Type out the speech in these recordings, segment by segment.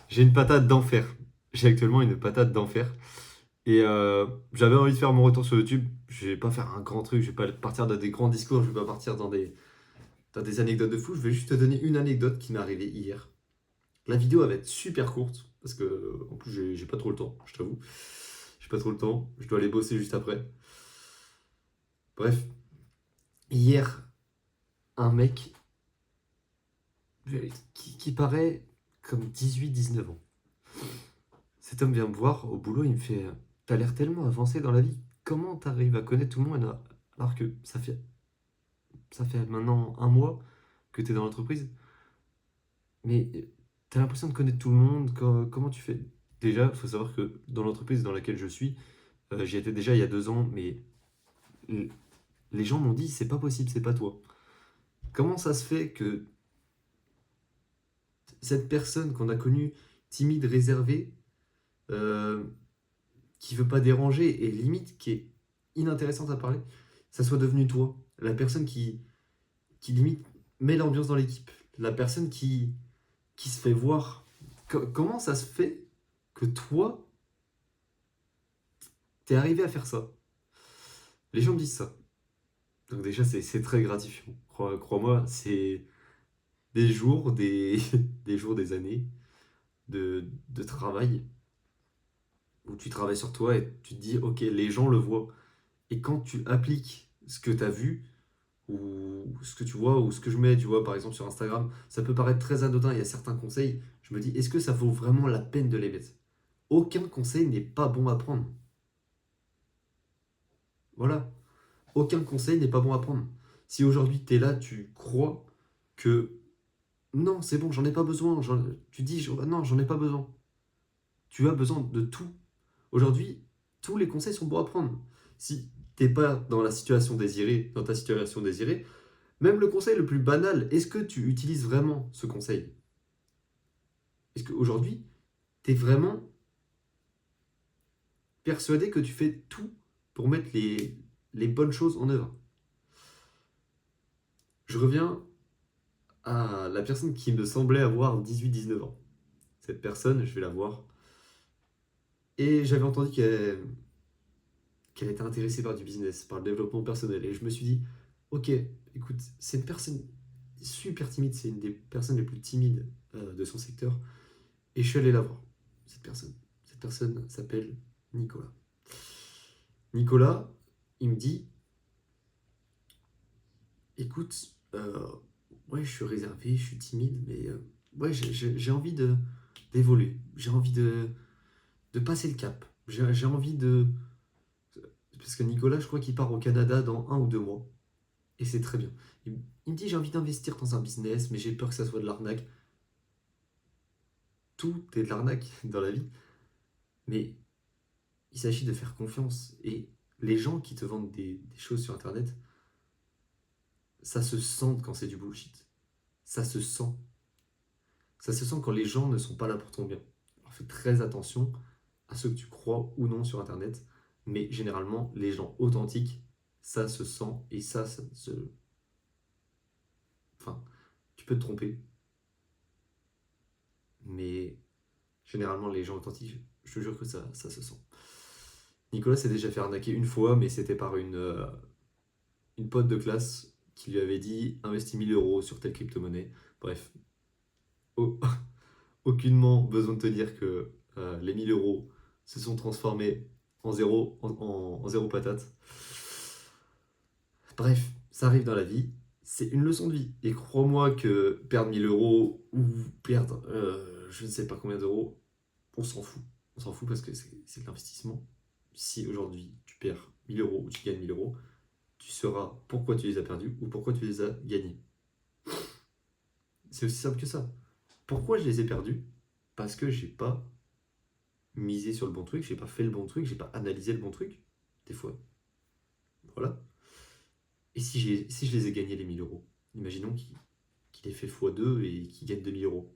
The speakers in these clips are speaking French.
J'ai une patate d'enfer. J'ai actuellement une patate d'enfer. Et j'avais envie de faire mon retour sur YouTube. Je vais pas faire un grand truc, je vais pas partir dans des grands discours, je vais pas partir dans des anecdotes de fou. Je vais juste te donner une anecdote qui m'est arrivée hier. La vidéo elle va être super courte, parce que en plus j'ai pas trop le temps, je t'avoue. J'ai pas trop le temps, je dois aller bosser juste après. Bref, hier, un mec qui paraît comme 18-19 ans. Cet homme vient me voir au boulot, il me fait t'as l'air tellement avancé dans la vie, comment t'arrives à connaître tout le monde alors que ça fait maintenant un mois que t'es dans l'entreprise, mais t'as l'impression de connaître tout le monde, comment tu fais? Déjà, il faut savoir que dans l'entreprise dans laquelle je suis, j'y étais déjà il y a 2 ans, mais les gens m'ont dit c'est pas possible, c'est pas toi. Comment ça se fait que cette personne qu'on a connue timide, réservée, euh, qui veut pas déranger et limite qui est inintéressante à parler, ça soit devenu toi, la personne qui limite met l'ambiance dans l'équipe, la personne qui se fait voir. Comment ça se fait que toi, t'es arrivé à faire ça? Les gens me disent ça. Donc déjà, c'est très gratifiant. Crois-moi, c'est des jours, des jours, des années de travail où tu travailles sur toi et tu te dis, ok, les gens le voient. Et quand tu appliques ce que tu as vu, ou ce que tu vois, ou ce que je mets, tu vois, par exemple sur Instagram, ça peut paraître très anodin, il y a certains conseils, je me dis, est-ce que ça vaut vraiment la peine de les mettre? Aucun conseil n'est pas bon à prendre. Voilà, aucun conseil n'est pas bon à prendre. Si aujourd'hui tu es là, tu crois que non, c'est bon, j'en ai pas besoin, tu dis, non, j'en ai pas besoin. Tu as besoin de tout. Aujourd'hui, tous les conseils sont bons à prendre. Si t'es pas dans la situation désirée, dans ta situation désirée, même le conseil le plus banal, est-ce que tu utilises vraiment ce conseil? Est-ce qu'aujourd'hui, tu es vraiment persuadé que tu fais tout pour mettre les bonnes choses en œuvre? Je reviens à la personne qui me semblait avoir 18-19 ans. Cette personne, je vais la voir. Et j'avais entendu qu'elle était intéressée par du business, par le développement personnel. Et je me suis dit, ok, écoute, c'est une personne super timide, c'est une des personnes les plus timides de son secteur. Et je suis allé la voir, cette personne. Cette personne s'appelle Nicolas. Nicolas, il me dit, écoute, ouais, je suis réservé, je suis timide, mais ouais, j'ai envie d'évoluer. J'ai envie de passer le cap. J'ai envie de... Parce que Nicolas, je crois qu'il part au Canada dans 1 ou 2 mois. Et c'est très bien. Il me dit, j'ai envie d'investir dans un business, mais j'ai peur que ça soit de l'arnaque. Tout est de l'arnaque dans la vie. Mais il s'agit de faire confiance. Et les gens qui te vendent des choses sur Internet, ça se sent quand c'est du bullshit. Ça se sent. Ça se sent quand les gens ne sont pas là pour ton bien. Alors fais très attention à ce que tu crois ou non sur Internet, mais généralement, les gens authentiques, ça se sent et ça se... Enfin, tu peux te tromper, mais généralement, les gens authentiques, je te jure que ça se sent. Nicolas s'est déjà fait arnaquer une fois, mais c'était par une pote de classe qui lui avait dit investis 1 000 € sur telle crypto-monnaie. Bref, oh, aucunement besoin de te dire que les 1 000 € se sont transformés en zéro, en zéro patate. Bref, ça arrive dans la vie, c'est une leçon de vie. Et crois-moi que perdre 1 000 € ou perdre je ne sais pas combien d'euros, on s'en fout. On s'en fout parce que c'est de l'investissement. Si aujourd'hui tu perds 1 000 € ou tu gagnes 1 000 €, tu sauras pourquoi tu les as perdus ou pourquoi tu les as gagnés. C'est aussi simple que ça. Pourquoi je les ai perdus? Parce que j'ai pas misé sur le bon truc, j'ai pas fait le bon truc, j'ai pas analysé le bon truc. Des fois. Voilà. Et si je les ai gagnés les 1 000 €, imaginons qu'il ait fait x2 et qu'il gagne 2 000 €.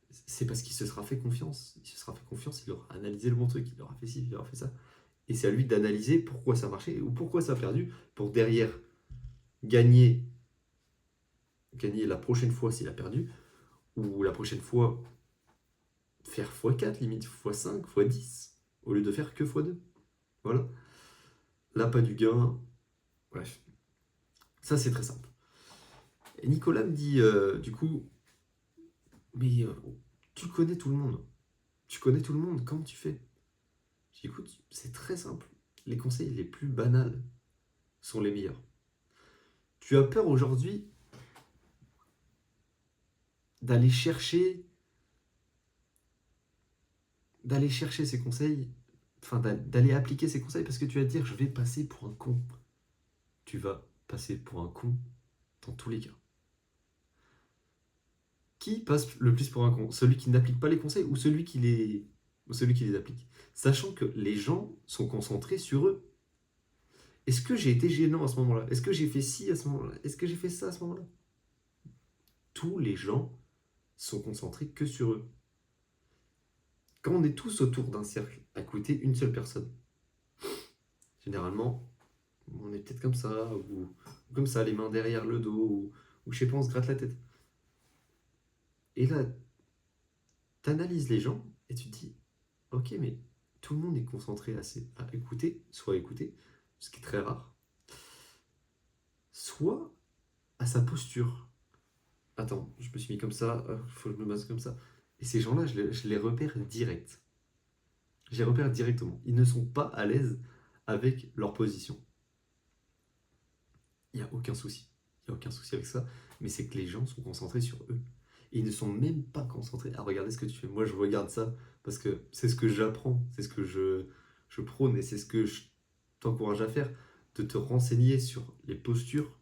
C'est parce qu'il se sera fait confiance. Il se sera fait confiance, il aura analysé le bon truc, il aura fait ci, il aura fait ça. Et c'est à lui d'analyser pourquoi ça marchait ou pourquoi ça a perdu pour derrière gagner, gagner la prochaine fois s'il a perdu ou la prochaine fois faire x4, limite x5, x10, au lieu de faire que x2. Voilà. Là, pas du gain. Bref. Ça, c'est très simple. Et Nicolas me dit, du coup, mais tu connais tout le monde. Tu connais tout le monde, comment tu fais? Je dis, écoute, c'est très simple. Les conseils les plus banals sont les meilleurs. Tu as peur aujourd'hui d'aller chercher, ces conseils, enfin d'aller appliquer ces conseils parce que tu vas te dire, je vais passer pour un con. Tu vas passer pour un con dans tous les cas. Qui passe le plus pour un con? Celui qui n'applique pas les conseils ou celui qui les applique? Sachant que les gens sont concentrés sur eux. Est-ce que j'ai été gênant à ce moment-là? Est-ce que j'ai fait ci à ce moment-là? Est-ce que j'ai fait ça à ce moment-là? Tous les gens sont concentrés que sur eux. Quand on est tous autour d'un cercle à écouter une seule personne, généralement, on est peut-être comme ça, ou comme ça, les mains derrière le dos, ou je sais pas, on se gratte la tête. Et là, t'analyses les gens et tu te dis, ok, mais tout le monde est concentré à écouter, soit à écouter, ce qui est très rare, soit à sa posture. Attends, je me suis mis comme ça, faut que je me masse comme ça. Et ces gens-là, je les repère direct. Je les repère directement. Ils ne sont pas à l'aise avec leur position. Il n'y a aucun souci. Il n'y a aucun souci avec ça. Mais c'est que les gens sont concentrés sur eux. Et ils ne sont même pas concentrés à regarder ce que tu fais. Moi, je regarde ça parce que c'est ce que j'apprends, c'est ce que je prône et c'est ce que je t'encourage à faire, de te renseigner sur les postures,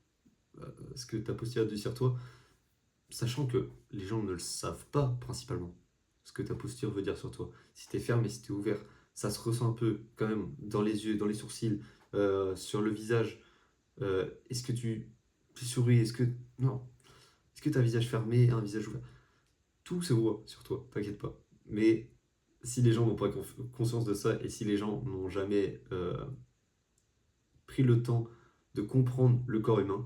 ce que ta posture a dit sur toi, sachant que les gens ne le savent pas principalement, ce que ta posture veut dire sur toi. Si tu es fermé, si tu es ouvert, ça se ressent un peu quand même dans les yeux, dans les sourcils, sur le visage. Est-ce que tu souris? Est-ce que... Non. Est-ce que tu as un visage fermé, un visage ouvert? Tout se voit sur toi, t'inquiète pas. Mais si les gens n'ont pas conscience de ça et si les gens n'ont jamais pris le temps de comprendre le corps humain,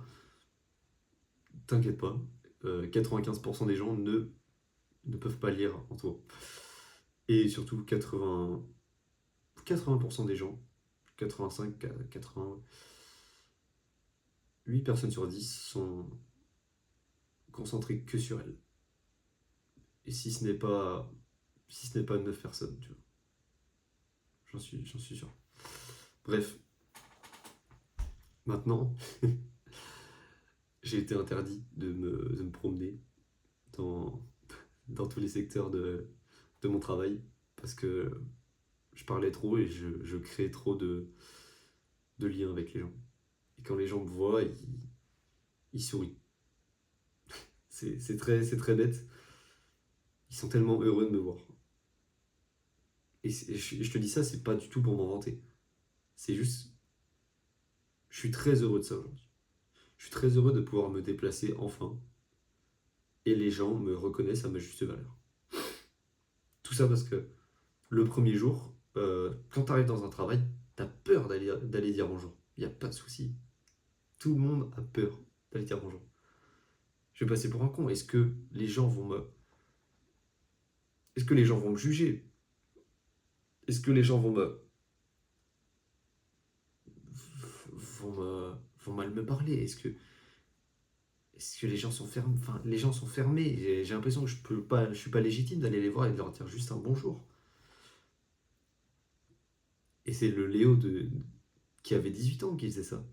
t'inquiète pas, 95% des gens ne peuvent pas lire en toi. Et surtout 80% des gens, 85, 80, 8 personnes sur 10 sont concentrées que sur elles. Et si ce n'est pas 9 personnes, tu vois. J'en suis sûr. Bref, maintenant, j'ai été interdit de me promener dans, dans tous les secteurs de mon travail parce que je parlais trop et je créais trop de liens avec les gens. Et quand les gens me voient, ils sourient. C'est très bête. Ils sont tellement heureux de me voir. Et je te dis ça, c'est pas du tout pour m'en vanter. C'est juste, je suis très heureux de ça aujourd'hui. Je suis très heureux de pouvoir me déplacer enfin. Et les gens me reconnaissent à ma juste valeur. Tout ça parce que le premier jour, quand tu arrives dans un travail, tu as peur d'aller dire bonjour. Il n'y a pas de souci. Tout le monde a peur d'aller dire bonjour. Je vais passer pour un con. Est-ce que les gens vont me juger? Est-ce que les gens vont mal me parler? Est-ce que les gens sont fermés? Enfin, les gens sont fermés. J'ai l'impression que je suis pas légitime d'aller les voir et de leur dire juste un bonjour. Et c'est le Léo qui avait 18 ans qui faisait ça.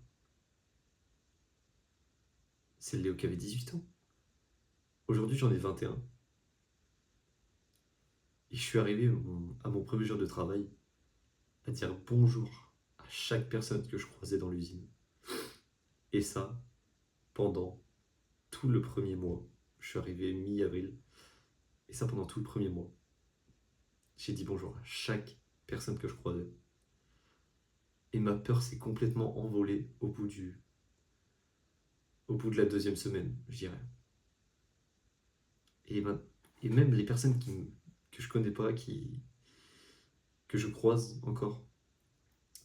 C'est le Léo qui avait 18 ans. Aujourd'hui, j'en ai 21. Et je suis arrivé à mon premier jour de travail à dire bonjour à chaque personne que je croisais dans l'usine. Et ça, pendant tout le premier mois. Je suis arrivé mi-avril. Et ça, pendant tout le premier mois. J'ai dit bonjour à chaque personne que je croisais. Et ma peur s'est complètement envolée au bout de la deuxième semaine, je dirais. Et, et même les personnes que je connais pas, que je croise encore,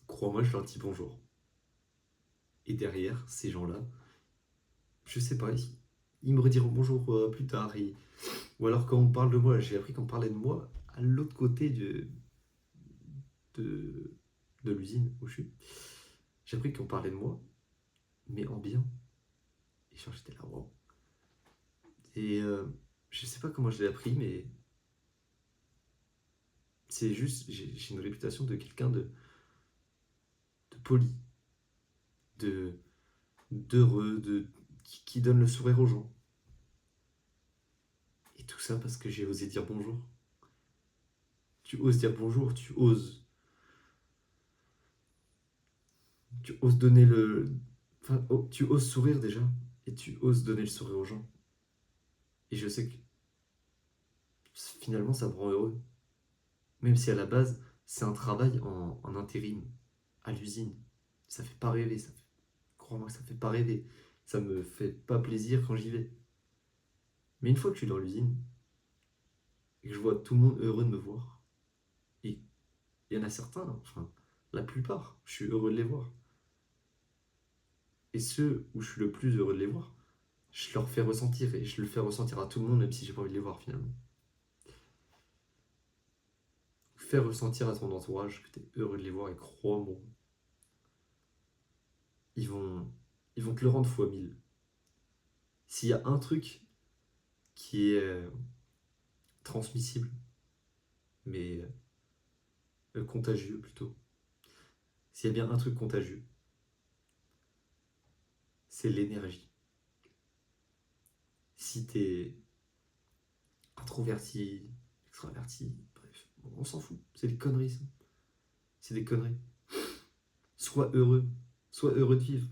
crois-moi, je leur dis bonjour. Et derrière, ces gens-là, je sais pas, ils me rediront bonjour plus tard. Ou alors quand on parle de moi, j'ai appris qu'on parlait de moi à l'autre côté de, de l'usine où je suis. J'ai appris qu'on parlait de moi, mais en bien. Et genre, j'étais là, wow. Et je sais pas comment je l'ai appris, mais c'est juste, j'ai une réputation de quelqu'un de poli, de d'heureux, qui donne le sourire aux gens. Et tout ça parce que j'ai osé dire bonjour. Tu oses dire bonjour, tu oses donner le, enfin, tu oses sourire déjà, et tu oses donner le sourire aux gens. Et je sais que finalement ça me rend heureux. Même si à la base, c'est un travail en intérim, à l'usine. Ça fait pas rêver, crois-moi que ça fait pas rêver. Ça me fait pas plaisir quand j'y vais. Mais une fois que je suis dans l'usine, et que je vois tout le monde heureux de me voir, et il y en a certains, enfin, la plupart, je suis heureux de les voir. Et ceux où je suis le plus heureux de les voir, je leur fais ressentir, et je le fais ressentir à tout le monde, même si j'ai pas envie de les voir finalement. Faire ressentir à ton entourage que tu es heureux de les voir, et crois-moi, ils vont, ils vont te le rendre fois mille. S'il y a un truc qui est transmissible, mais contagieux plutôt, s'il y a bien un truc contagieux, c'est l'énergie. Si t'es introverti, extraverti, bref, on s'en fout, c'est des conneries ça. C'est des conneries. Sois heureux de vivre,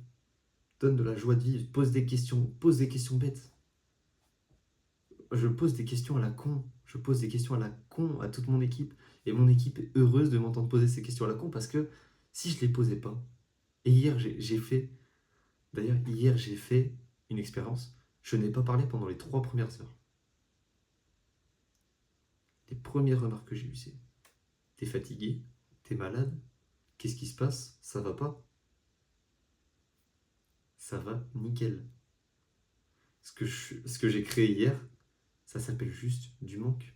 donne de la joie de vivre, pose des questions bêtes. Je pose des questions à la con, je pose des questions à la con à toute mon équipe, et mon équipe est heureuse de m'entendre poser ces questions à la con parce que si je les posais pas, et hier j'ai fait, d'ailleurs hier j'ai fait une expérience, je n'ai pas parlé pendant les 3 premières heures. Les premières remarques que j'ai eues, c'est: t'es fatigué, t'es malade, qu'est-ce qui se passe, ça va pas, ça va nickel. Ce que j'ai créé hier, ça s'appelle juste du manque.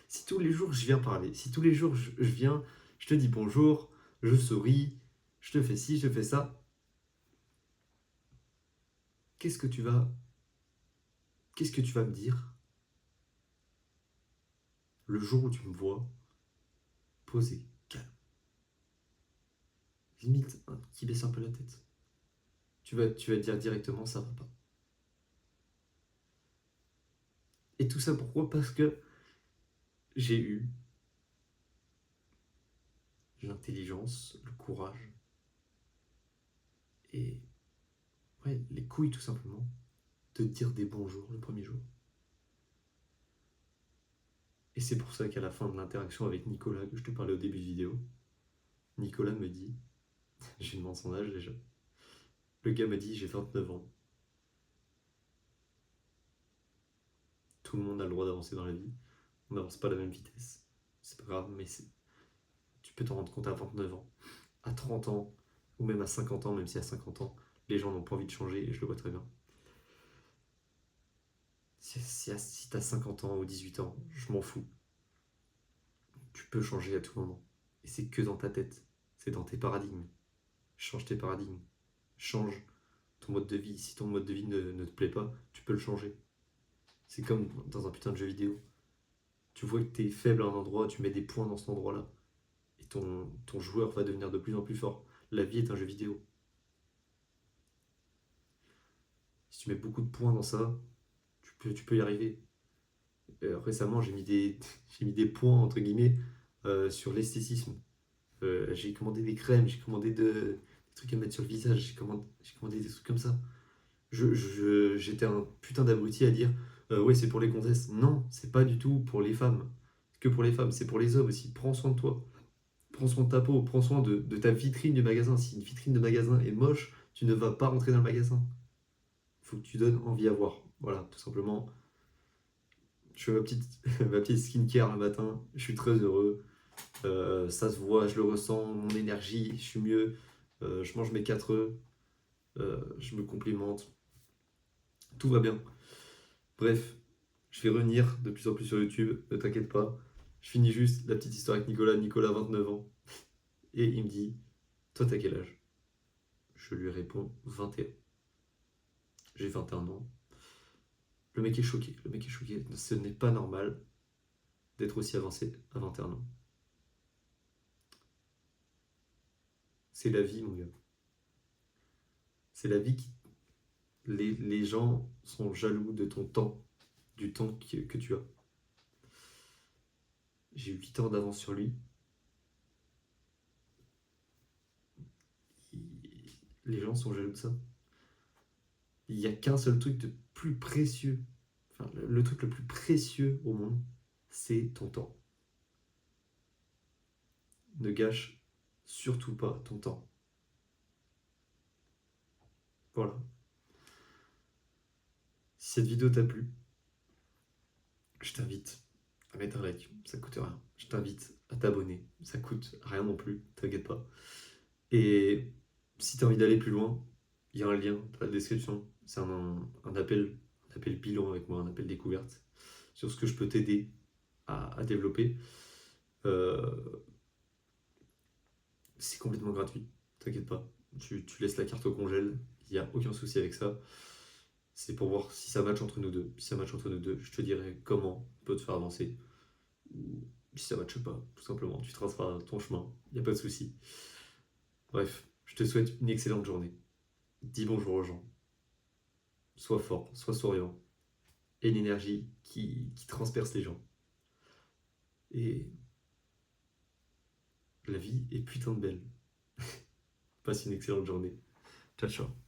Si tous les jours je viens parler, si tous les jours je viens, je te dis bonjour, je souris, je te fais ci, je te fais ça, qu'est-ce que tu vas, qu'est-ce que tu vas me dire le jour où tu me vois posé, calme, limite hein, qui baisse un peu la tête. Tu vas dire directement ça va pas. Et tout ça pourquoi? Parce que j'ai eu l'intelligence, le courage et ouais, les couilles tout simplement de dire des bonjours le premier jour. Et c'est pour ça qu'à la fin de l'interaction avec Nicolas, que je te parlais au début de vidéo, Nicolas me dit, je lui demande son âge déjà, le gars m'a dit j'ai 29 ans, tout le monde a le droit d'avancer dans la vie, on n'avance pas à la même vitesse, c'est pas grave, mais tu peux t'en rendre compte à 29 ans, à 30 ans, ou même à 50 ans, même si à 50 ans, les gens n'ont pas envie de changer, et je le vois très bien. Si t'as 50 ans ou 18 ans, je m'en fous. Tu peux changer à tout moment. Et c'est que dans ta tête. C'est dans tes paradigmes. Change tes paradigmes. Change ton mode de vie. Si ton mode de vie ne te plaît pas, tu peux le changer. C'est comme dans un putain de jeu vidéo. Tu vois que t'es faible à un endroit, tu mets des points dans cet endroit-là. Et ton joueur va devenir de plus en plus fort. La vie est un jeu vidéo. Si tu mets beaucoup de points dans ça, tu peux y arriver. Récemment, j'ai mis des points, entre guillemets, sur l'esthétisme. J'ai commandé des crèmes, j'ai commandé des trucs à mettre sur le visage, j'ai commandé des trucs comme ça. J'étais un putain d'abruti à dire ouais, c'est pour les gonzesses. Non, c'est pas du tout pour les femmes. Que pour les femmes, c'est pour les hommes aussi. Prends soin de toi. Prends soin de ta peau, prends soin de ta vitrine du magasin. Si une vitrine de magasin est moche, tu ne vas pas rentrer dans le magasin. Il faut que tu donnes envie à voir. Voilà, tout simplement. Je fais ma petite skincare le matin, je suis très heureux. Ça se voit, je le ressens, mon énergie, je suis mieux. Je mange mes 4 œufs, je me complimente, tout va bien. Bref, je vais revenir de plus en plus sur YouTube, ne t'inquiète pas. Je finis juste la petite histoire avec Nicolas. Nicolas, 29 ans. Et il me dit, toi, t'as quel âge? Je lui réponds, 21. J'ai 21 ans. Le mec est choqué. Le mec est choqué. Ce n'est pas normal d'être aussi avancé à 21 ans. C'est la vie, mon gars. C'est la vie qui... Les gens sont jaloux de ton temps, du temps que tu as. J'ai 8 ans d'avance sur lui. Les gens sont jaloux de ça. Il n'y a qu'un seul truc de plus précieux, enfin, le truc le plus précieux au monde, c'est ton temps. Ne gâche surtout pas ton temps. Voilà. Si cette vidéo t'a plu, je t'invite à mettre un like, ça coûte rien. Je t'invite à t'abonner, ça coûte rien non plus, t'inquiète pas. Et si t'as envie d'aller plus loin, il y a un lien dans la description. C'est un appel bilan avec moi, un appel découverte sur ce que je peux t'aider à développer. Euh, c'est complètement gratuit, t'inquiète pas. Tu laisses la carte au congèle, il n'y a aucun souci avec ça. C'est pour voir si ça match entre nous deux. Si ça match entre nous deux, je te dirai comment on peut te faire avancer. Ou si ça matche pas, tout simplement, tu traceras ton chemin, il n'y a pas de souci. Bref, je te souhaite une excellente journée. Dis bonjour aux gens. Sois fort, sois souriant. Et une énergie qui transperce les gens. Et la vie est putain de belle. Passe une excellente journée. Ciao, ciao.